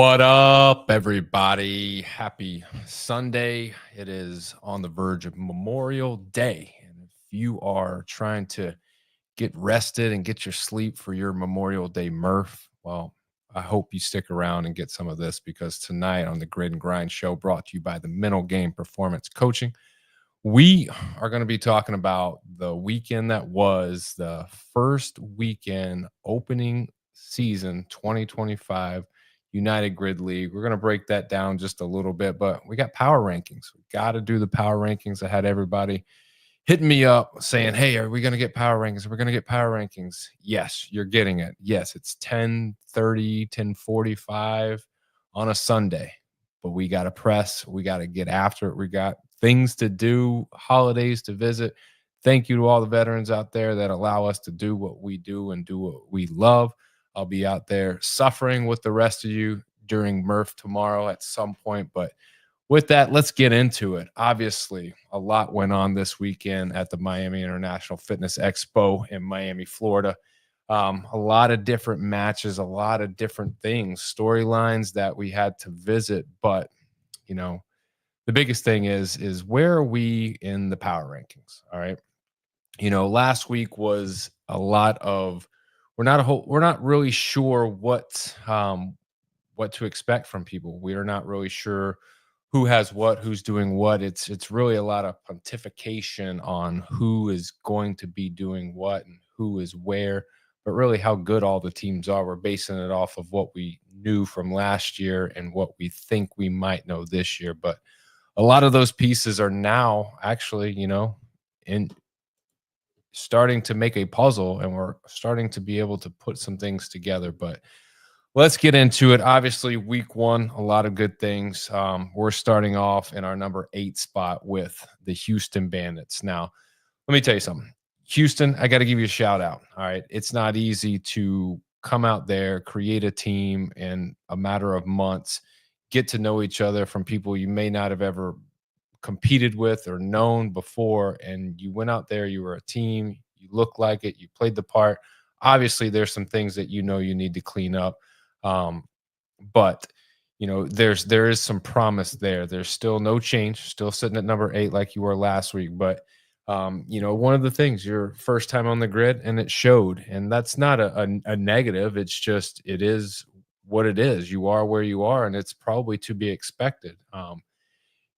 What up, everybody? Happy Sunday. It is on the verge of Memorial Day. And if you are trying to get rested and get your sleep for your Memorial Day Murph, well, I hope you stick around and get some of this because tonight on the Grid and Grind show, brought to you by the Mental Game Performance Coaching, we are going to be talking about the weekend that was the first weekend opening season 2025 United Grid League. We're going to break that down just a little bit, but we got power rankings. We got to do the power rankings. I had everybody hitting me up saying, hey, are we going to get power rankings? We're going to get power rankings. Yes, you're getting it. Yes, it's 10:30, 10:45 on a Sunday, but we got to press. We got to get after it. We got things to do, holidays to visit. Thank you to all the veterans out there that allow us to do what we do and do what we love. I'll be out there suffering with the rest of you during Murph tomorrow at some point, but with that, let's get into it. Obviously, a lot went on this weekend at the Miami International Fitness Expo in Miami, Florida. A lot of different matches, a lot of different things, storylines that we had to visit. But, you know, the biggest thing is where are we in the power rankings? All right. You know, last week was a lot of we're not really sure what to expect from people. We are not really sure who has what, who's doing what. It's really a lot of pontification on who is going to be doing what and who is where, but really how good all the teams are. We're basing it off of what we knew from last year and what we think we might know this year. But a lot of those pieces are now actually, in starting to make a puzzle, and we're starting to be able to put some things together. But let's get into it. Obviously, week one, a lot of good things. We're starting off in our number 8 spot with the Houston Bandits. Now, let me tell you something. Houston, I got to give you a shout out. All right. It's not easy to come out there, create a team in a matter of months, get to know each other from people you may not have ever competed with or known before. And you went out there, you were a team, you looked like it, you played the part. Obviously, there's some things that you need to clean up. But there is some promise there. There's still no change, still sitting at number 8 like you were last week. But one of the things, your first time on the grid, and it showed. And that's not a negative. It's just it is what it is. You are where you are, and it's probably to be expected.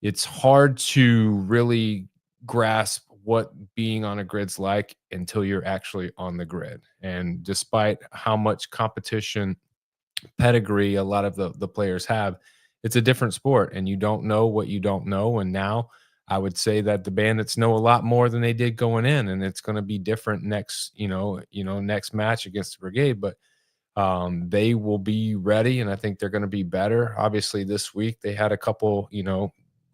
It's hard to really grasp what being on a grid's like until you're actually on the grid. And despite how much competition, pedigree a lot of the players have, it's a different sport, and you don't know what you don't know. And now I would say that the Bandits know a lot more than they did going in, and it's going to be different next next match against the Brigade. But they will be ready, and I think they're going to be better. Obviously, this week they had a couple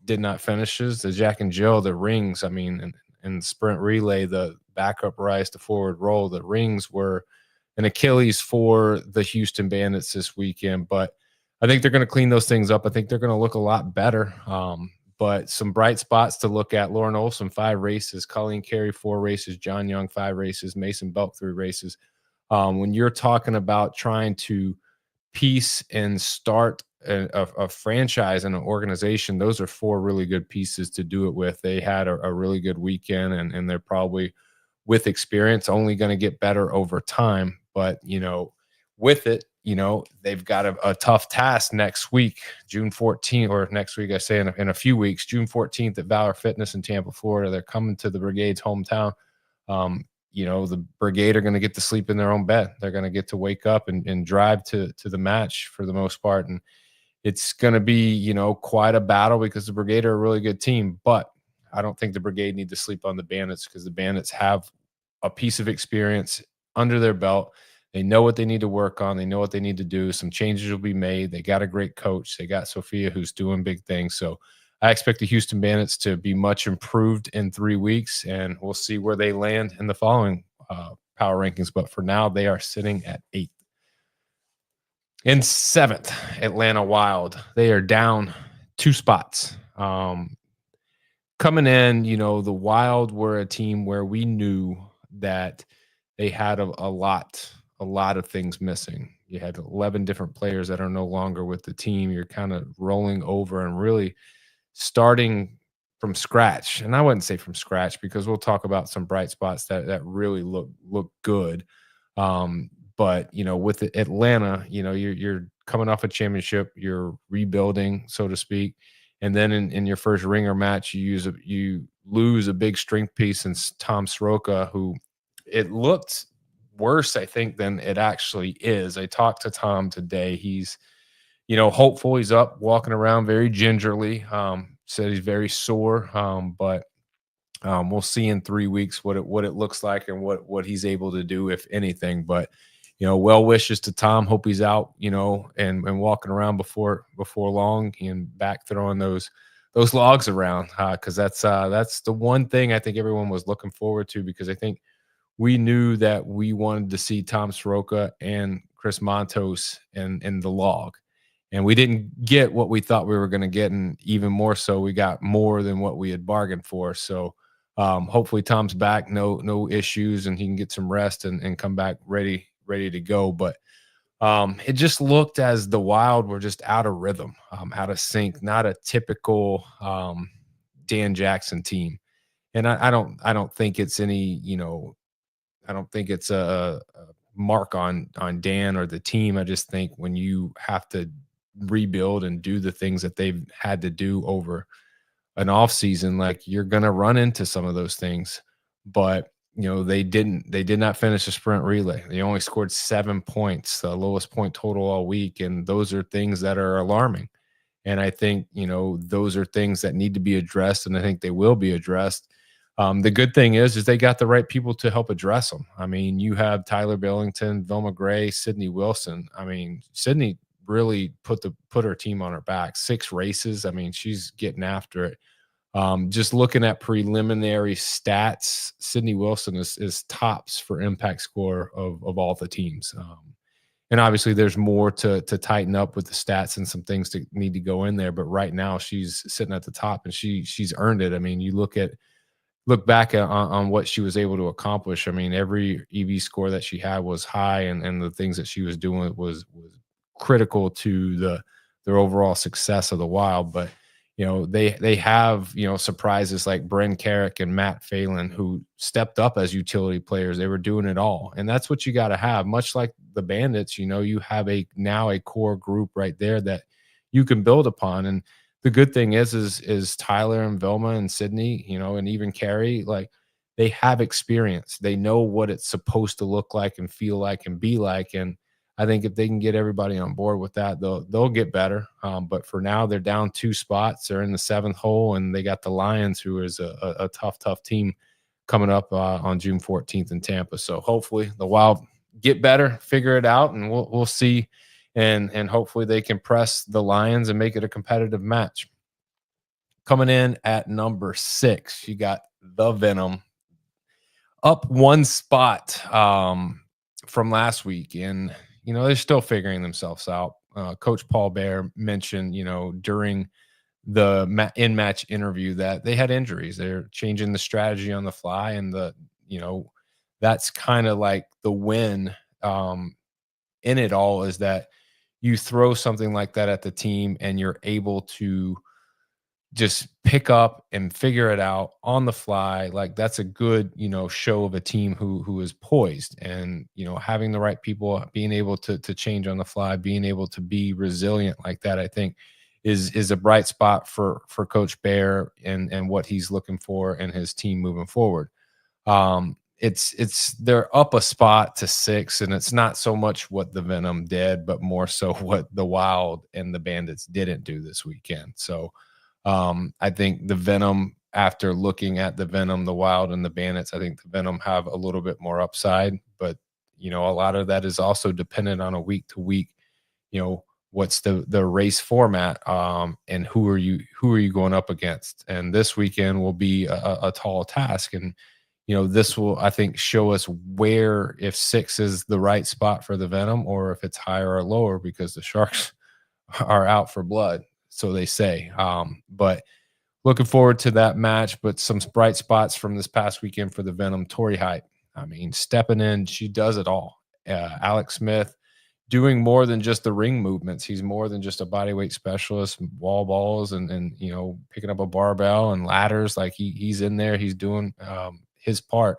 did not finishes, the Jack and Jill, the rings. I mean, in the sprint relay, the backup rise to forward roll, the rings were an Achilles for the Houston Bandits this weekend. But I think they're going to clean those things up. I think they're going to look a lot better. But some bright spots to look at: Lauren Olson, 5 races; Colleen Carey, 4 races; John Young, 5 races; Mason Belk, 3 races. When you're talking about trying to piece and start a franchise and an organization, those are 4 really good pieces to do it with. They had a really good weekend, and they're probably, with experience, only going to get better over time. But with it, they've got a tough task next week, June 14th, or next week, I say in a few weeks, June 14th at Valor Fitness in Tampa, Florida. They're coming to the Brigade's hometown. The Brigade are going to get to sleep in their own bed. They're going to get to wake up and drive to the match for the most part. And it's going to be, quite a battle, because the Brigade are a really good team. But I don't think the Brigade need to sleep on the Bandits, because the Bandits have a piece of experience under their belt. They know what they need to work on. They know what they need to do. Some changes will be made. They got a great coach. They got Sophia, who's doing big things. So I expect the Houston Bandits to be much improved in 3 weeks, and we'll see where they land in the following power rankings. But for now, they are sitting at 8th. In 7th, Atlanta Wild. They are down 2 spots. Coming in, the Wild were a team where we knew that they had a lot of things missing. You had 11 different players that are no longer with the team. You're kind of rolling over and really starting from scratch. And I wouldn't say from scratch because we'll talk about some bright spots that really look good. Um, but with Atlanta, you're coming off a championship, you're rebuilding, so to speak, and then in your first ringer match, you lose a big strength piece in Tom Soroka, who it looked worse, I think, than it actually is. I talked to Tom today. He's hopeful. He's up, walking around very gingerly. Said he's very sore, but we'll see in 3 weeks what it looks like and what he's able to do, if anything. But well wishes to Tom. Hope he's out, and walking around before long and back throwing those logs around, because that's the one thing I think everyone was looking forward to, because I think we knew that we wanted to see Tom Soroka and Chris Montos in the log. And we didn't get what we thought we were going to get. And even more so, we got more than what we had bargained for. So hopefully Tom's back, no issues, and he can get some rest and come back ready to go. But it just looked as the Wild were just out of rhythm, out of sync, not a typical Dan Jackson team. And I don't think it's I don't think it's a mark on Dan or the team. I just think when you have to rebuild and do the things that they've had to do over an off season, like, you're going to run into some of those things. But they did not finish the sprint relay. They only scored 7 points, the lowest point total all week, and those are things that are alarming. And I think those are things that need to be addressed, and I think they will be addressed. The good thing is they got the right people to help address them. I mean, you have Tyler Billington, Vilma Gray, Sydney Wilson. I mean, Sydney really put her team on her back. 6 races. I mean, she's getting after it. Just looking at preliminary stats, Sydney Wilson is tops for impact score of all the teams. And obviously there's more to tighten up with the stats and some things to need to go in there. But right now she's sitting at the top, and she's earned it. I mean, you look back on what she was able to accomplish. I mean, every EV score that she had was high, and the things that she was doing was critical to their overall success of the Wild. But they have surprises like Bryn Carrick and Matt Phelan, who stepped up as utility players. They were doing it all, and that's what you got to have. Much like the Bandits, you have now a core group right there that you can build upon. And the good thing is Tyler and Velma and Sydney, and even Carrie, like, they have experience. They know what it's supposed to look like and feel like and be like. And I think if they can get everybody on board with that, they'll get better. But for now, they're down 2 spots. They're in the 7th hole, and they got the Lions, who is a tough team, coming up on June 14th in Tampa. So hopefully the Wild get better, figure it out, and we'll see. And hopefully they can press the Lions and make it a competitive match. Coming in at number 6, you got the Venom, up 1 spot from last week. And they're still figuring themselves out. Coach Paul Bear mentioned, during the in-match interview, that they had injuries. They're changing the strategy on the fly, and that's kind of like the win in it all, is that you throw something like that at the team and you're able to just pick up and figure it out on the fly. Like, that's a good, show of a team who is poised, and, having the right people, being able to change on the fly, being able to be resilient like that, I think is a bright spot for Coach Bear and what he's looking for in his team moving forward. They're up a spot to 6, and it's not so much what the Venom did, but more so what the Wild and the Bandits didn't do this weekend. So I think the Venom, after looking at the Venom, the Wild, and the Bandits, I think the Venom have a little bit more upside. But a lot of that is also dependent on a week to week, what's the race format, and who are you going up against. And this weekend will be a tall task. And this will, I think, show us where, if 6 is the right spot for the Venom, or if it's higher or lower, because the Sharks are out for blood, so they say. But looking forward to that match. But some bright spots from this past weekend for the Venom: Tori Height. I mean, stepping in, she does it all. Alex Smith doing more than just the ring movements. He's more than just a bodyweight specialist, wall balls and picking up a barbell and ladders. Like he's in there, he's doing his part.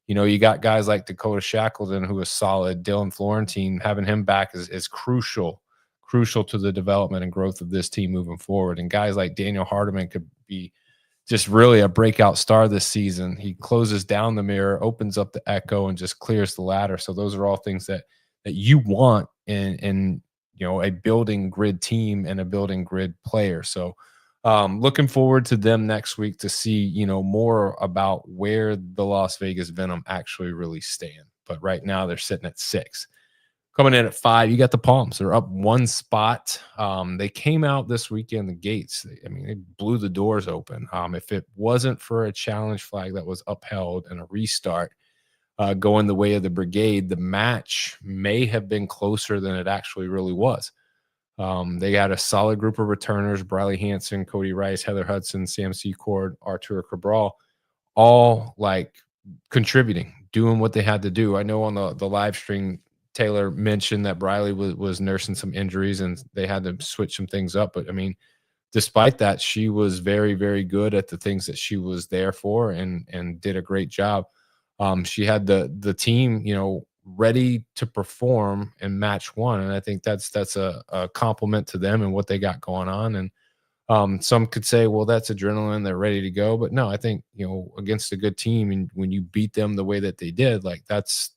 You got guys like Dakota Shackleton, who is solid. Dylan Florentine, having him back is crucial to the development and growth of this team moving forward. And guys like Daniel Hardiman could be just really a breakout star this season. He closes down the mirror, opens up the echo, and just clears the ladder. So those are all things that you want in a building grid team and a building grid player. So looking forward to them next week to see more about where the Las Vegas Venom actually really stand. But right now they're sitting at 6. Coming in at 5, you got the Palms. They're up 1 spot. They came out this weekend, the gates. They blew the doors open. If it wasn't for a challenge flag that was upheld and a restart going the way of the Brigade, the match may have been closer than it actually really was. They got a solid group of returners: Briley Hanson, Cody Rice, Heather Hudson, Sam Secord, Arturo Cabral, all like contributing, doing what they had to do. I know on the live stream, Taylor mentioned that Briley was nursing some injuries and they had to switch some things up. But despite that, she was very, very good at the things that she was there for and did a great job. She had the team, ready to perform in match 1, and I think that's a compliment to them and what they got going on. And some could say, well, that's adrenaline, they're ready to go. But no, I think against a good team, and when you beat them the way that they did, like that's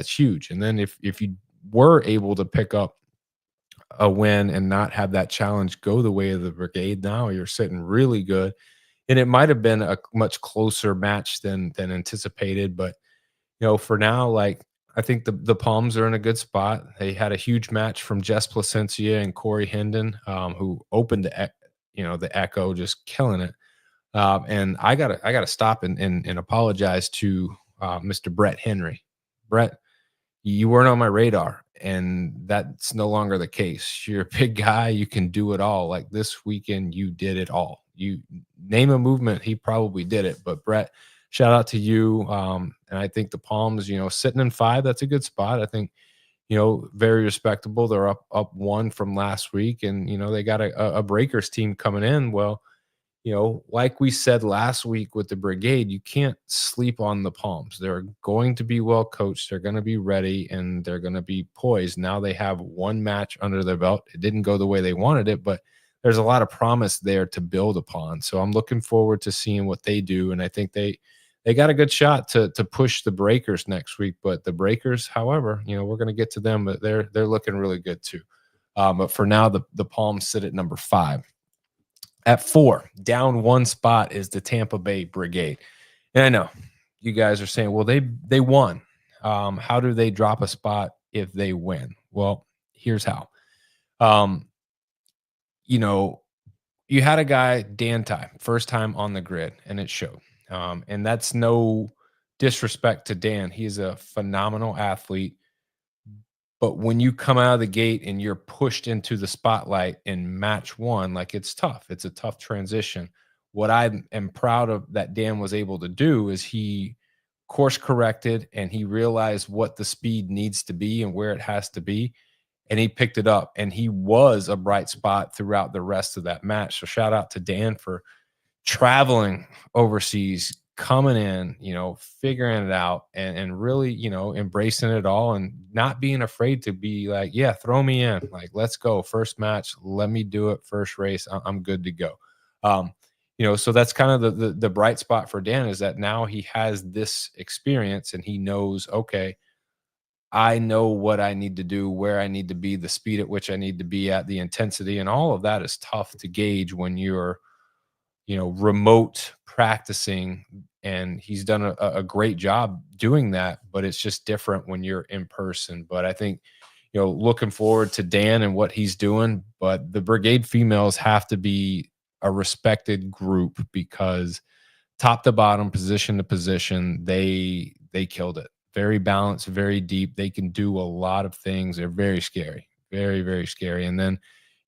huge. And then if you were able to pick up a win and not have that challenge go the way of the Brigade, now you're sitting really good. And it might have been a much closer match than anticipated, but for now, like I think the Palms are in a good spot. They had a huge match from Jess Placencia and Corey Hendon, who opened the Echo, just killing it. And I gotta stop and apologize to Mr. Brett Henry. Brett, you weren't on my radar, and that's no longer the case. You're a big guy, you can do it all. Like this weekend, you did it all. You name a movement, he probably did it. But Brett, shout out to you. And I think the Palms, sitting in 5, that's a good spot. I think, very respectable. They're up 1 from last week, and they got a Breakers team coming in. Well, like we said last week with the Brigade, you can't sleep on the Palms. They're going to be well coached. They're going to be ready, and they're going to be poised. Now they have 1 match under their belt. It didn't go the way they wanted it, but there's a lot of promise there to build upon. So I'm looking forward to seeing what they do. And I think they got a good shot to push the Breakers next week. But the Breakers, however, we're going to get to them, but they're looking really good too. But for now, the Palms sit at number 5. At 4, down 1 spot, is the Tampa Bay Brigade. And I know you guys are saying, well, they won. How do they drop a spot if they win? Well, here's how. You had a guy, Dan Ty, first time on the grid, and it showed. And that's no disrespect to Dan. He's a phenomenal athlete. But when you come out of the gate and you're pushed into the spotlight in match 1, like it's tough. It's a tough transition. What I am proud of that Dan was able to do is he course corrected and he realized what the speed needs to be and where it has to be. And he picked it up, and he was a bright spot throughout the rest of that match. So shout out to Dan for traveling overseas, coming in, figuring it out, and really, embracing it all and not being afraid to be like, yeah, throw me in. Like, let's go. First match, let me do it. First race, I'm good to go. So that's kind of the bright spot for Dan, is that now he has this experience and he knows, okay, I know what I need to do, where I need to be, the speed at which I need to be at, the intensity, and all of that is tough to gauge when you're remote practicing. And he's done a great job doing that, but it's just different when you're in person. But I think, looking forward to Dan and what he's doing. But the Brigade females have to be a respected group, because top to bottom, position to position, they killed it. Very balanced, very deep. They can do a lot of things. They're very scary, very, very scary. And then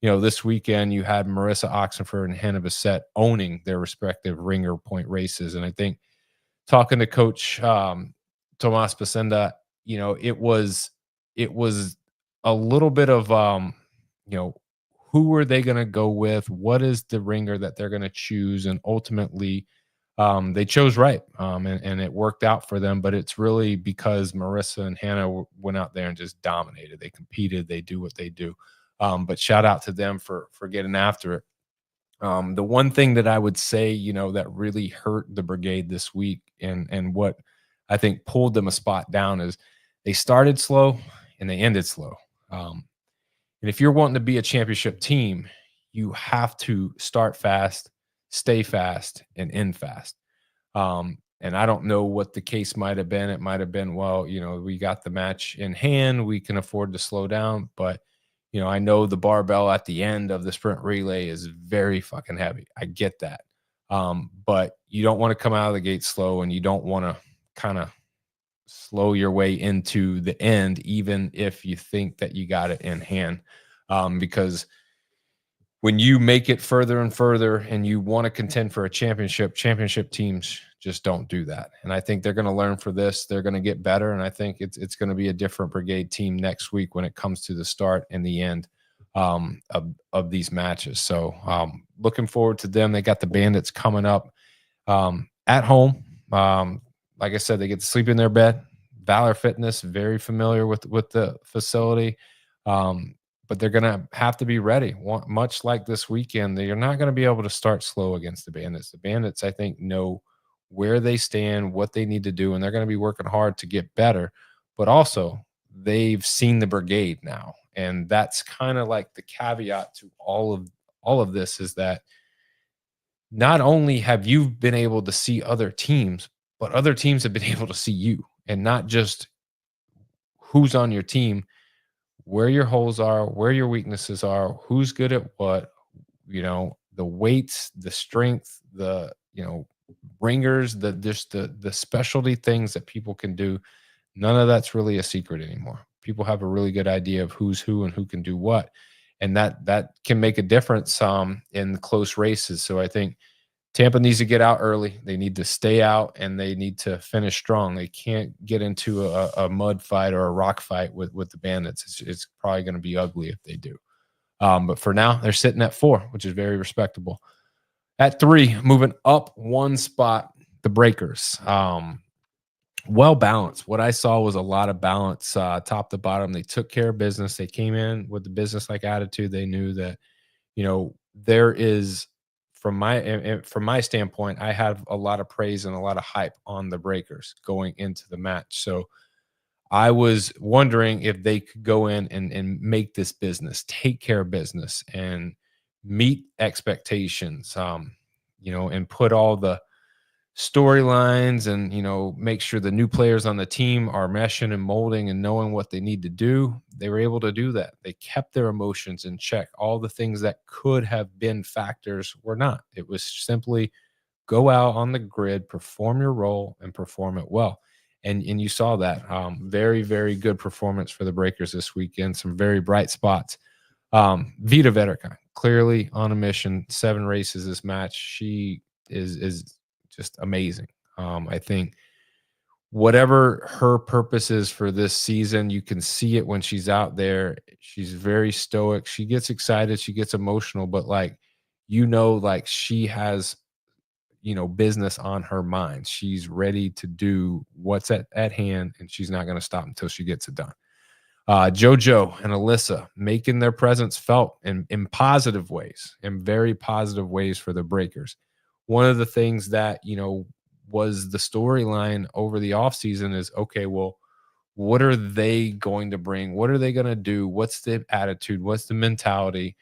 this weekend you had Marissa Oxenford and Hannah Bissett owning their respective ringer point races. And I think, talking to Coach Tomas Pacenda, it was a little bit of you know, who are they going to go with? What is the ringer that they're going to choose? And ultimately, they chose right, and it worked out for them. But it's really because Marissa and Hannah went out there and just dominated. They competed. They do what they do. But shout out to them for getting after it. The one thing that I would say, that really hurt the brigade this week, and what I think pulled them a spot down, is they started slow and they ended slow. And if you're wanting to be a championship team, you have to start fast, stay fast, and end fast. And I don't know what the case might have been. It might have been, well, we got the match in hand, we can afford to slow down. But I know the barbell at the end of the sprint relay is very fucking heavy. I get that. But you don't want to come out of the gate slow, and you don't want to kind of slow your way into the end, even if you think that you got it in hand. Because when you make it further and further and you want to contend for a championship teams just don't do that. And I think they're going to learn for this. They're going to get better. And I think it's going to be a different brigade team next week when it comes to the start and the end of these matches. So looking forward to them. They got the Bandits coming up at home. Like I said, they get to sleep in their bed. Valor Fitness, very familiar with the facility. But they're going to have to be ready. Much like this weekend, they're not going to be able to start slow against the Bandits. The Bandits, I think, know where they stand, what they need to do, and they're going to be working hard to get better. But also, they've seen the brigade now, and that's kind of like the caveat to all of this, is that not only have you been able to see other teams, but other teams have been able to see you, and not just who's on your team, where your holes are, where your weaknesses are, who's good at what, the weights, the strength, the, ringers, the specialty things that people can do. None of that's really a secret anymore. People have a really good idea of who's who and who can do what. And that can make a difference in close races. So I think Tampa needs to get out early. They need to stay out, and they need to finish strong. They can't get into a mud fight or a rock fight with the Bandits. It's probably going to be ugly if they do. But for now, they're sitting at 4, which is very respectable. At 3, moving up one spot, the Breakers. Well balanced. What I saw was a lot of balance, top to bottom. They took care of business. They came in with the business-like attitude. They knew that, there is, from my standpoint, I have a lot of praise and a lot of hype on the Breakers going into the match. So I was wondering if they could go in and make this business, take care of business, and meet expectations, and put all the storylines and, make sure the new players on the team are meshing and molding and knowing what they need to do. They were able to do that. They kept their emotions in check. All the things that could have been factors were not. It was simply go out on the grid, perform your role, and perform it well. And you saw that. Very, very good performance for the Breakers this weekend. Some very bright spots. Vita Veterka, clearly on a mission. 7 races this match. She is just amazing. I think whatever her purpose is for this season, you can see it when she's out there. She's very stoic. She gets excited. She gets emotional, but like she has, business on her mind. She's ready to do what's at hand, and she's not going to stop until she gets it done. JoJo and Alyssa making their presence felt in positive ways, in very positive ways for the Breakers. One of the things that, was the storyline over the offseason is, okay, well, what are they going to bring? What are they going to do? What's the attitude? What's the mentality?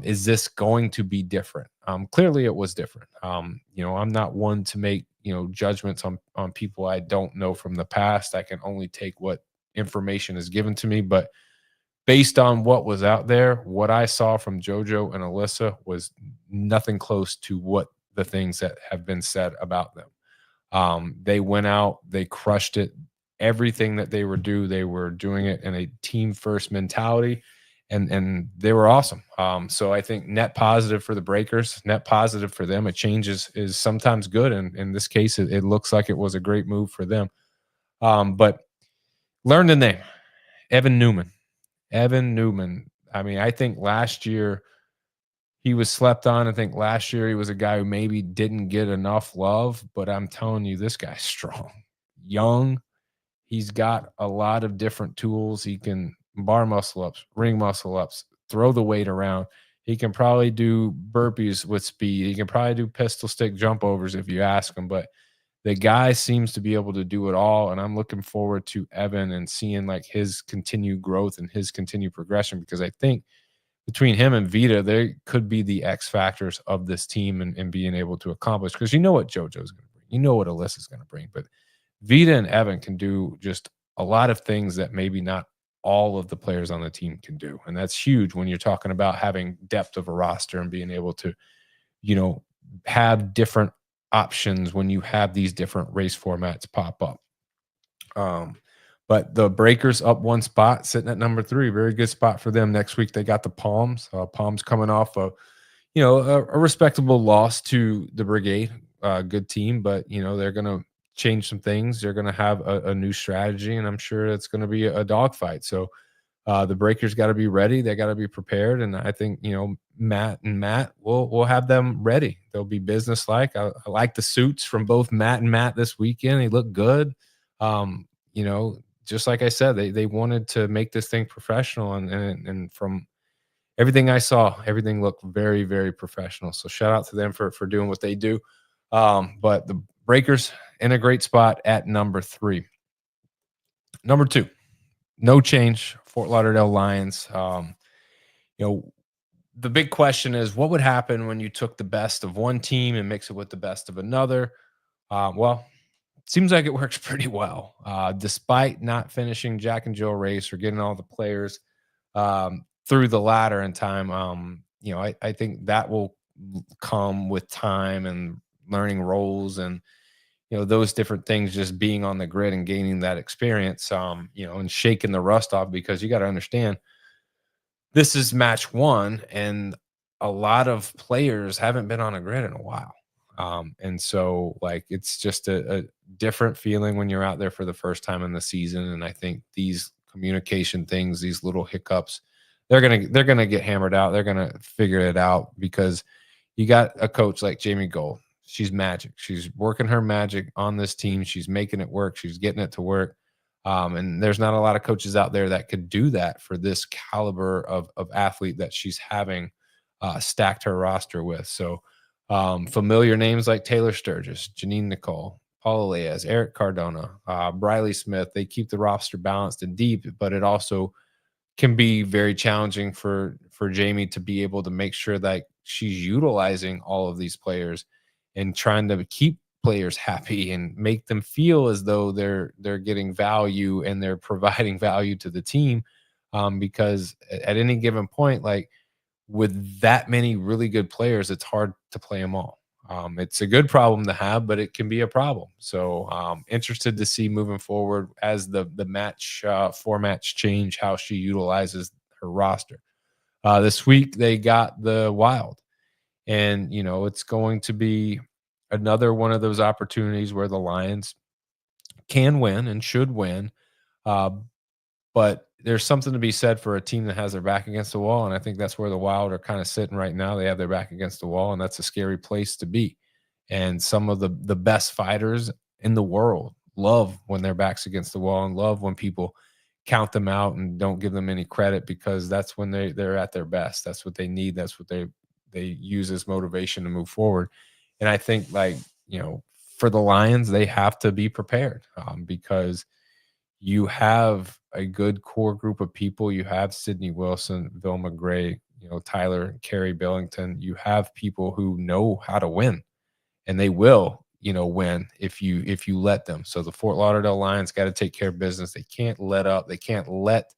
Is this going to be different? Clearly it was different. I'm not one to make, judgments on people I don't know from the past. I can only take what information is given to me, but based on what was out there, what I saw from JoJo and Alyssa was nothing close to what the things that have been said about them. They went out, they crushed it. Everything that they were doing it in a team first mentality, and they were awesome. So I think net positive for the Breakers, net positive for them. A change is sometimes good, and in this case, it looks like it was a great move for them. But learn the name, Evan Newman. Evan Newman. I mean, I think last year he was slept on. I think last year he was a guy who maybe didn't get enough love, but I'm telling you, this guy's strong, young. He's got a lot of different tools. He can bar muscle ups, ring muscle ups, throw the weight around. He can probably do burpees with speed. He can probably do pistol stick jump overs if you ask him. But the guy seems to be able to do it all. And I'm looking forward to Evan and seeing like his continued growth and his continued progression because I think between him and Vita, they could be the X factors of this team and being able to accomplish. Because you know what JoJo's going to bring, you know what Alyssa's going to bring, but Vita and Evan can do just a lot of things that maybe not all of the players on the team can do, and that's huge when you're talking about having depth of a roster and being able to, you know, have different options when you have these different race formats pop up. Um, but the Breakers up one spot, sitting at number 3. Very good spot for them. Next week they got the Palms. Palms coming off a respectable loss to the Brigade. Good team, but they're gonna change some things. They're gonna have a new strategy, and I'm sure it's gonna be a dogfight. So the Breakers got to be ready. They got to be prepared, and I think Matt will have them ready. They'll be businesslike. I like the suits from both Matt and Matt this weekend. They look good. Um, just like I said, they wanted to make this thing professional, and from everything I saw, everything looked very, very professional. So shout out to them for doing what they do. But the Breakers in a great spot at number 3. Number 2, no change. Fort Lauderdale Lions. You know, the big question is what would happen when you took the best of one team and mix it with the best of another? Well, it seems like it works pretty well, despite not finishing Jack and Jill race or getting all the players through the ladder in time. I think that will come with time and learning roles and those different things, just being on the grid and gaining that experience, and shaking the rust off, because you got to understand this is match 1 and a lot of players haven't been on a grid in a while. And so like it's just a different feeling when you're out there for the first time in the season. And I think these communication things, these little hiccups, they're gonna get hammered out. They're gonna figure it out because you got a coach like Jamie Gold. She's magic. She's working her magic on this team. She's making it work. She's getting it to work. And there's not a lot of coaches out there that could do that for this caliber of athlete that she's having stacked her roster with. So familiar names like Taylor Sturgis, Janine Nicole, Paula Leas, Eric Cardona, Briley Smith, they keep the roster balanced and deep, but it also can be very challenging for Jamie to be able to make sure that she's utilizing all of these players and trying to keep players happy and make them feel as though they're getting value and they're providing value to the team. Because at any given point, like with that many really good players, it's hard to play them all. It's a good problem to have, but it can be a problem. So interested to see moving forward as the match formats change, how she utilizes her roster. This week they got the Wild, and it's going to be another one of those opportunities where the Lions can win and should win. Uh, but there's something to be said for a team that has their back against the wall, and I think that's where the Wild are kind of sitting right now. They have their back against the wall, and that's a scary place to be. And some of the best fighters in the world love when their backs against the wall and love when people count them out and don't give them any credit, because that's when they're at their best. That's what they need. That's what they use as motivation to move forward. And I think for the Lions, they have to be prepared, because you have a good core group of people. You have Sydney Wilson, Vilma Gray, Tyler, Carrie Billington. You have people who know how to win, and they will, win if you let them. So the Fort Lauderdale Lions got to take care of business. They can't let up. They can't let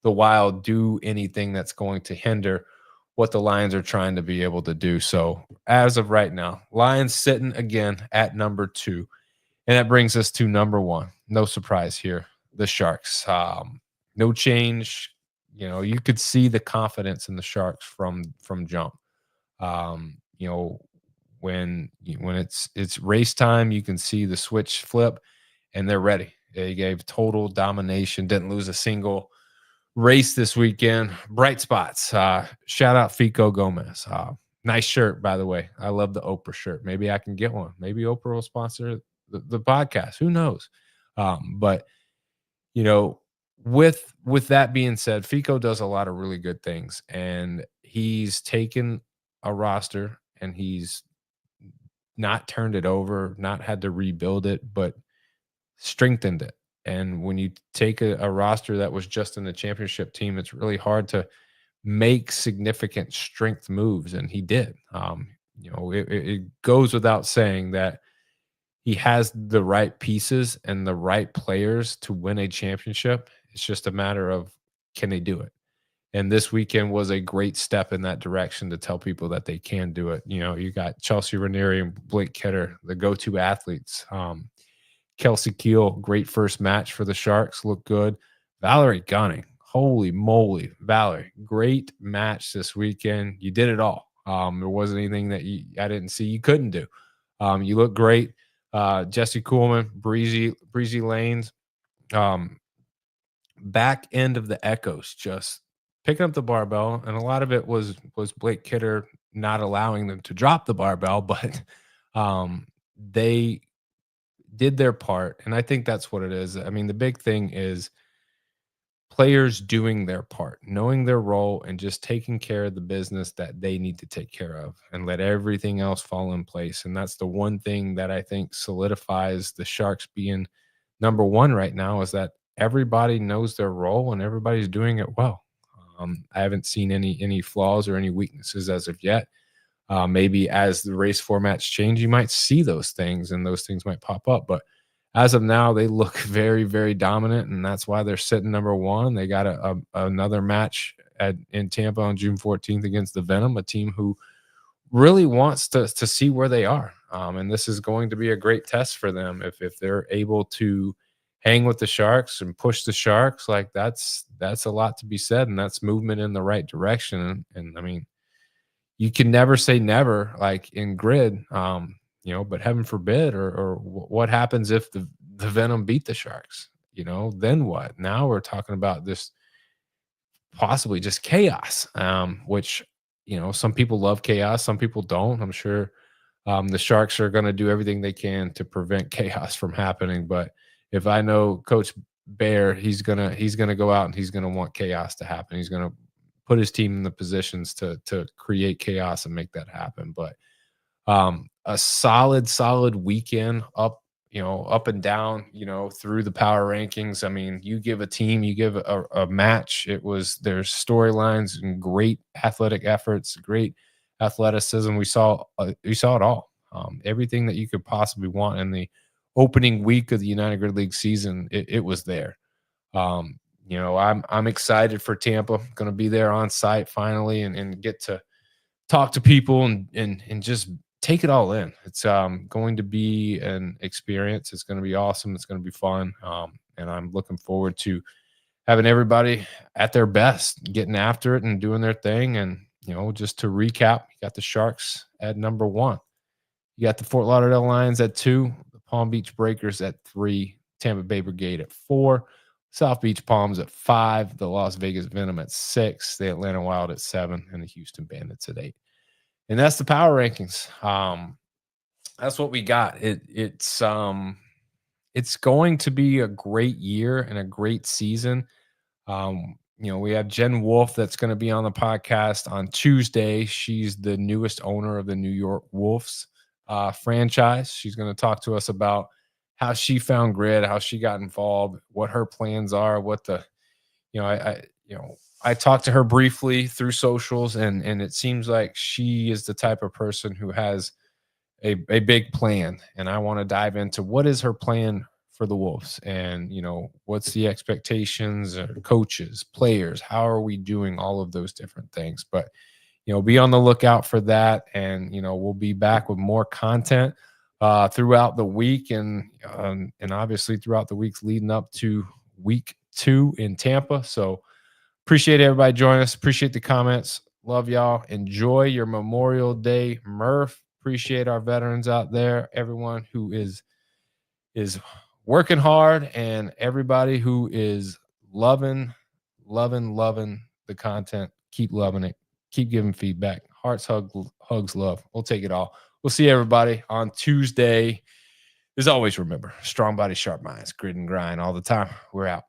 the Wild do anything that's going to hinder what the Lions are trying to be able to do. So as of right now, Lions sitting again at number 2. And that brings us to number 1. No surprise here. The Sharks. No change. You could see the confidence in the Sharks from jump. When it's race time, you can see the switch flip, and they're ready. They gave total domination. Didn't lose a single race this weekend. Bright spots. Shout out Fico Gomez. Nice shirt, by the way. I love the Oprah shirt. Maybe I can get one. Maybe Oprah will sponsor the podcast. Who knows? But you know, with that being said, Fico does a lot of really good things, and he's taken a roster and he's not turned it over, not had to rebuild it, but strengthened it. And when you take a roster that was just in the championship team, it's really hard to make significant strength moves, and he did. It goes without saying that he has the right pieces and the right players to win a championship. It's just a matter of can they do it. And this weekend was a great step in that direction to tell people that they can do it. You know, you got Chelsea Ranieri and Blake Kidder, the go-to athletes. Kelsey Keel, great first match for the Sharks, looked good. Valerie Gunning, holy moly, Valerie, great match this weekend. You did it all. There wasn't anything that I didn't see you couldn't do. You look great. Jesse Coolman, breezy lanes. Back end of the Echoes, just picking up the barbell, and a lot of it was Blake Kidder not allowing them to drop the barbell, but they did their part, and I think that's what it is. I mean, the big thing is players doing their part, knowing their role, and just taking care of the business that they need to take care of and let everything else fall in place. And that's the one thing that I think solidifies the Sharks being number one right now is that everybody knows their role and everybody's doing it well. I haven't seen any flaws or any weaknesses as of yet. Maybe as the race formats change, you might see those things and those things might pop up. But as of now, they look very, very dominant, and that's why they're sitting number one. They got another match in Tampa on June 14th against the Venom, a team who really wants to see where they are. And this is going to be a great test for them if they're able to hang with the Sharks and push the Sharks. Like that's a lot to be said, and that's movement in the right direction. And I mean, you can never say never, like in grid, but heaven forbid, or what happens if the Venom beat the Sharks? Then what? Now we're talking about this possibly just chaos, which, some people love chaos, some people don't. I'm sure the Sharks are going to do everything they can to prevent chaos from happening. But if I know Coach Bear, he's gonna go out and he's gonna want chaos to happen. He's gonna put his team in the positions to create chaos and make that happen. But a solid weekend up and down, through the power rankings. I mean, you give a team, you give a match. There's storylines and great athletic efforts, great athleticism. We saw it all. Everything that you could possibly want in the opening week of the United Grid League season, it was there. I'm excited for Tampa. Going to be there on site finally and get to talk to people and just take it all in. It's going to be an experience. It's going to be awesome. It's going to be fun. And I'm looking forward to having everybody at their best, getting after it and doing their thing. And, just to recap, you got the Sharks at number one. You got the Fort Lauderdale Lions at 2, the Palm Beach Breakers at 3, Tampa Bay Brigade at 4, South Beach Palms at 5, the Las Vegas Venom at 6, the Atlanta Wild at 7, and the Houston Bandits at 8. And that's the power rankings. That's what we got. It's going to be a great year and a great season. We have Jen Wolf that's going to be on the podcast on Tuesday. She's the newest owner of the New York Wolves franchise. She's going to talk to us about how she found grid, how she got involved, what her plans are, I talked to her briefly through socials, and it seems like she is the type of person who has a big plan. And I want to dive into what is her plan for the Wolves, and what's the expectations, coaches, players, how are we doing, all of those different things. But be on the lookout for that, and we'll be back with more content throughout the week, and obviously throughout the weeks leading up to week 2 in Tampa. So appreciate everybody joining us. Appreciate the comments. Love y'all. Enjoy your Memorial Day, Murph. Appreciate our veterans out there, everyone who is working hard, and everybody who is loving loving the content. Keep loving it. Keep giving feedback. Hearts, hugs, love. We'll take it all. We'll see everybody on Tuesday. As always, remember, strong body, sharp minds, grit and grind all the time. We're out.